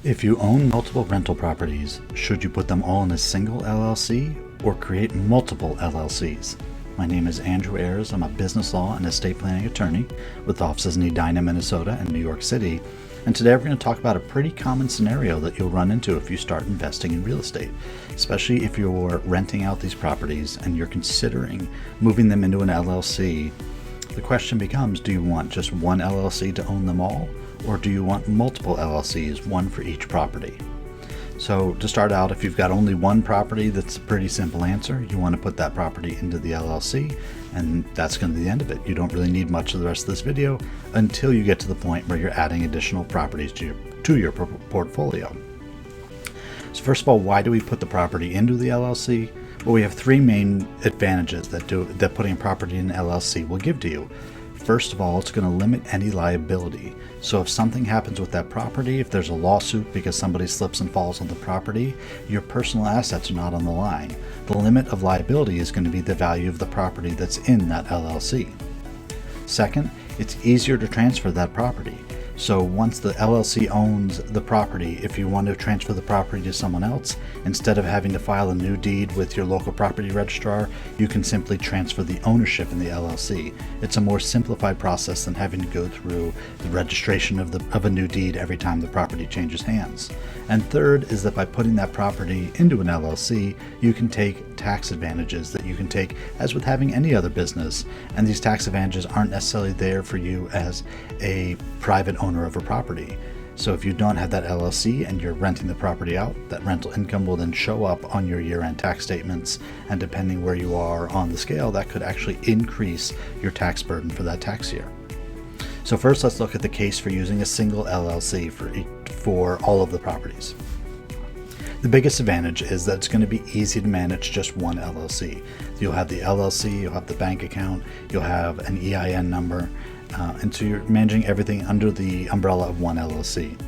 If you own multiple rental properties, should you put them all in a single LLC or create multiple LLCs? My name is Andrew Ayers. I'm a business law and estate planning attorney with offices in Edina, Minnesota and New York City. And today we're going to talk about a pretty common scenario that you'll run into if you start investing in real estate, especially if you're renting out these properties and you're considering moving them into an LLC. The question becomes, do you want just one LLC to own them all? Or do you want multiple LLCs, one for each property? So to start out, if you've got only one property, that's a pretty simple answer. You want to put that property into the LLC, and that's going to be the end of it. You don't really need much of the rest of this video until you get to the point where you're adding additional properties to your portfolio. So first of all, why do we put the property into the LLC? Well, we have three main advantages that putting a property in an LLC will give to you. First of all, it's going to limit any liability. So if something happens with that property, if there's a lawsuit because somebody slips and falls on the property, your personal assets are not on the line. The limit of liability is going to be the value of the property that's in that LLC. Second, it's easier to transfer that property. So once the LLC owns the property, if you want to transfer the property to someone else, instead of having to file a new deed with your local property registrar, you can simply transfer the ownership in the LLC. It's a more simplified process than having to go through the registration of a new deed every time the property changes hands. And third is that by putting that property into an LLC, you can take tax advantages that you can take as with having any other business. And these tax advantages aren't necessarily there for you as a private owner of a property. So if you don't have that LLC and you're renting the property out, that rental income will then show up on your year-end tax statements, and depending where you are on the scale, that could actually increase your tax burden for that tax year. So first, let's look at the case for using a single LLC for all of the properties. The biggest advantage is that it's going to be easy to manage just one LLC. You'll have the LLC, you'll have the bank account, you'll have an EIN number, and so you're managing everything under the umbrella of one LLC.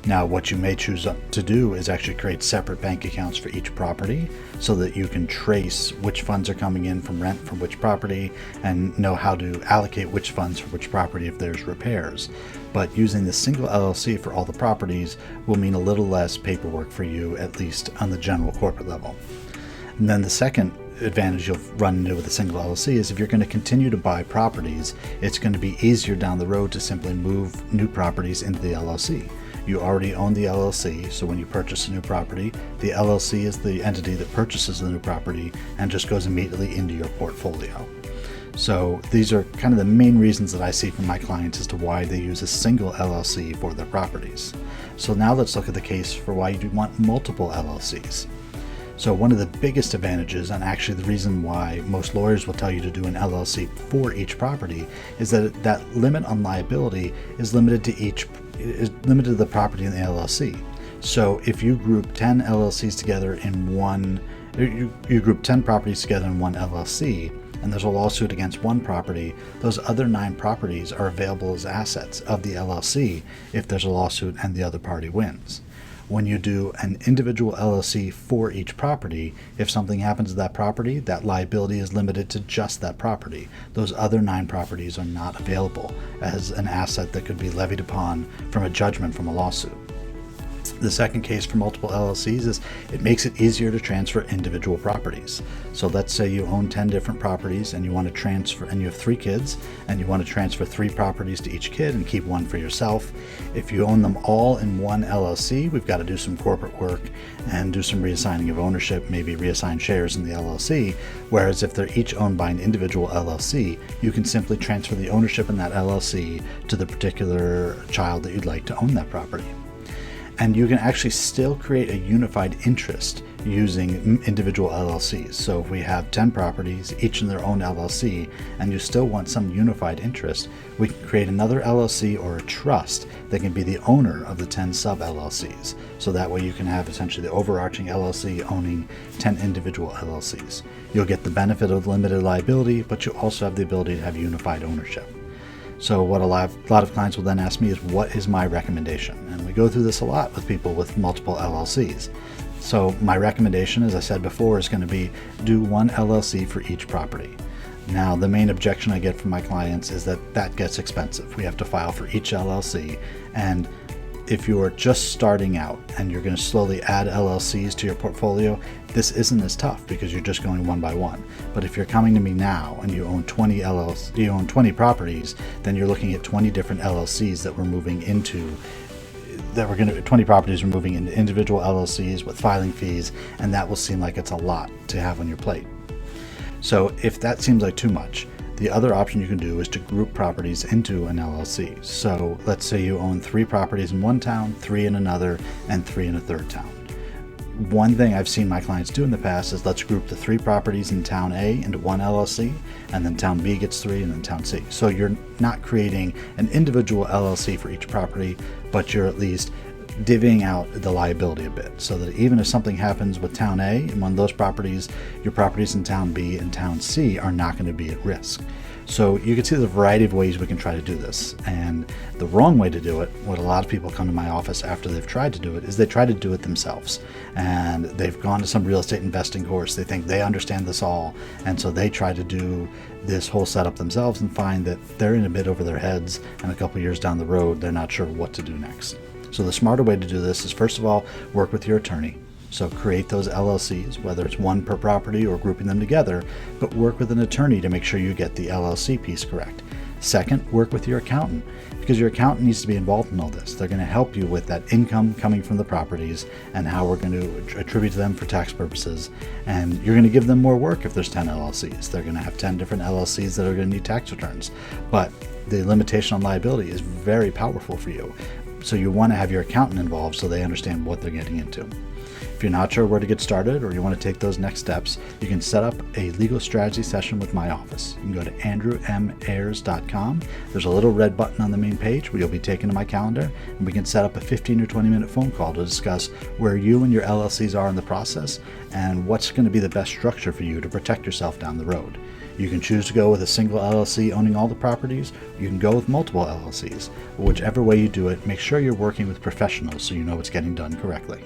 Now, what you may choose to do is actually create separate bank accounts for each property so that you can trace which funds are coming in from rent from which property and know how to allocate which funds for which property if there's repairs. But using the single LLC for all the properties will mean a little less paperwork for you, at least on the general corporate level. And then the second advantage you'll run into with a single LLC is if you're going to continue to buy properties, it's going to be easier down the road to simply move new properties into the LLC. You already own the LLC, so when you purchase a new property, the LLC is the entity that purchases the new property and just goes immediately into your portfolio. So these are kind of the main reasons that I see from my clients as to why they use a single LLC for their properties. So now let's look at the case for why you want multiple LLCs. So one of the biggest advantages, and actually the reason why most lawyers will tell you to do an LLC for each property, is that that limit on liability is limited to the property in the LLC. So if you group 10 LLCs together in one, you group 10 properties together in one LLC, and there's a lawsuit against one property, those other 9 properties are available as assets of the LLC if there's a lawsuit and the other party wins. When you do an individual LLC for each property, if something happens to that property, that liability is limited to just that property. Those other 9 properties are not available as an asset that could be levied upon from a judgment from a lawsuit. The second case for multiple LLCs is it makes it easier to transfer individual properties. So let's say you own 10 different properties and you want to transfer, and you have 3 kids, and you want to transfer 3 properties to each kid and keep one for yourself. If you own them all in one LLC, we've got to do some corporate work and do some reassigning of ownership, maybe reassign shares in the LLC. Whereas if they're each owned by an individual LLC, you can simply transfer the ownership in that LLC to the particular child that you'd like to own that property. And you can actually still create a unified interest using individual LLCs. So if we have 10 properties, each in their own LLC, and you still want some unified interest, we can create another LLC or a trust that can be the owner of the 10 sub-LLCs. So that way you can have essentially the overarching LLC owning 10 individual LLCs. You'll get the benefit of limited liability, but you also have the ability to have unified ownership. So what a lot of clients will then ask me is, what is my recommendation? And we go through this a lot with people with multiple LLCs. So my recommendation, as I said before, is going to be do one LLC for each property. Now, the main objection I get from my clients is that that gets expensive. We have to file for each LLC, and If you're just starting out and you're going to slowly add LLCs to your portfolio, this isn't as tough because you're just going one by one. But if you're coming to me now and you own 20 properties, then you're looking at 20 different LLCs that we're moving into. 20 properties we're moving into individual LLCs with filing fees, and that will seem like it's a lot to have on your plate. So if that seems like too much, the other option you can do is to group properties into an LLC. So let's say you own 3 properties in one town, 3 in another, and 3 in a third town. One thing I've seen my clients do in the past is let's group the 3 properties in town A into one LLC, and then town B gets 3, and then town C. So you're not creating an individual LLC for each property, but you're at least divvying out the liability a bit, so that even if something happens with town A in one of those properties, your properties in town B and town C are not going to be at risk. So you can see the variety of ways we can try to do this. And the wrong way to do it, what a lot of people come to my office after they've tried to do it, is they try to do it themselves. And they've gone to some real estate investing course. They think they understand this all. And so they try to do this whole setup themselves and find that they're in a bit over their heads. And a couple of years down the road, they're not sure what to do next. So the smarter way to do this is, first of all, work with your attorney. So create those LLCs, whether it's one per property or grouping them together, but work with an attorney to make sure you get the LLC piece correct. Second, work with your accountant, because your accountant needs to be involved in all this. They're going to help you with that income coming from the properties and how we're going to attribute to them for tax purposes. And you're going to give them more work if there's 10 LLCs. They're going to have 10 different LLCs that are going to need tax returns. But the limitation on liability is very powerful for you. So you want to have your accountant involved so they understand what they're getting into. If you're not sure where to get started or you want to take those next steps, you can set up a legal strategy session with my office. You can go to andrewmayers.com. There's a little red button on the main page where you'll be taken to my calendar, and we can set up a 15 or 20 minute phone call to discuss where you and your LLCs are in the process and what's going to be the best structure for you to protect yourself down the road. You can choose to go with a single LLC owning all the properties, or you can go with multiple LLCs. Whichever way you do it, make sure you're working with professionals so you know it's getting done correctly.